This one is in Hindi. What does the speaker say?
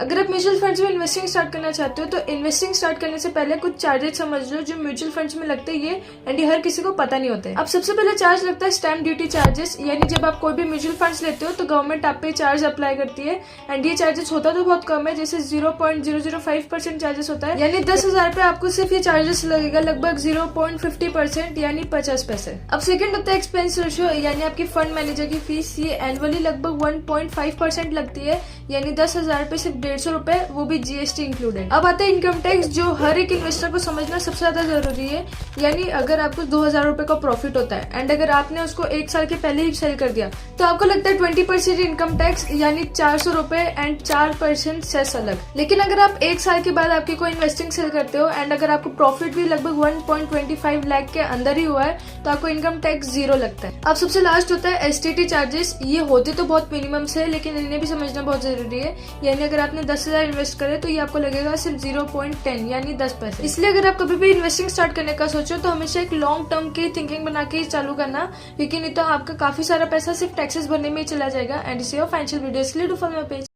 अगर आप म्यूचुअल फंड्स में इन्वेस्टिंग स्टार्ट करना चाहते हो तो इन्वेस्टिंग स्टार्ट करने से पहले कुछ चार्जेस समझ लो जो म्यूचुअल फंड्स में लगते हैं एंड ये हर किसी को पता नहीं होते। अब सबसे पहले चार्ज लगता है स्टैम्प ड्यूटी चार्जेस, यानी जब आप कोई भी म्यूचुअल फंड्स लेते हो तो गवर्नमेंट आप पे चार्ज अप्लाई करती है एंड ये चार्जेस होता तो बहुत कम है, जैसे 0.005% चार्जेस होता है, यानी 10,000 पे आपको सिर्फ ये चार्जेस लगेगा लगभग 0.50% यानी 50 पैसे। अब सेकंड होता है एक्सपेंस रेशियो, यानी आपकी फंड मैनेजर की फीस, ये एनुअली लगभग 1.5% लगती है, यानी 10,000 पे सिर्फ 150 रुपए, वो भी जीएसटी इंक्लूडेड। अब आता है इनकम टैक्स, जो हर एक इन्वेस्टर को समझना सबसे ज्यादा जरूरी है, यानी अगर आपको 2,000 रुपए का प्रॉफिट होता है एंड अगर आपने उसको 1 साल के पहले ही सेल कर दिया तो आपको लगता है 20% इनकम टैक्स, यानी 400 रुपए एंड 4% सेस अलग। लेकिन अगर आप 1 साल के बाद आपकी कोई इन्वेस्टिंग सेल करते हो एंड अगर आपको प्रॉफिट भी लगभग 1.25 लाख के अंदर ही हुआ है तो आपको इनकम टैक्स 0 लगता है। अब सबसे लास्ट होता है एसटीटी चार्जेस, ये होते तो बहुत मिनिमम से लेकिन इन्हें भी समझना बहुत जरूरी है, यानी अगर आपने 10,000 इन्वेस्ट करे तो ये आपको लगेगा सिर्फ 0.10 यानी 10 पैसे। इसलिए अगर आप कभी भी इन्वेस्टिंग स्टार्ट करने का सोचो तो हमेशा एक लॉन्ग टर्म की थिंकिंग बना के चालू करना, क्योंकि नहीं तो आपका काफी सारा पैसा सिर्फ टैक्सेस भरने में ही चला जाएगा। एंड इसी फाइनेंशियल वीडियोस के लिए डू फॉलो माय पेज।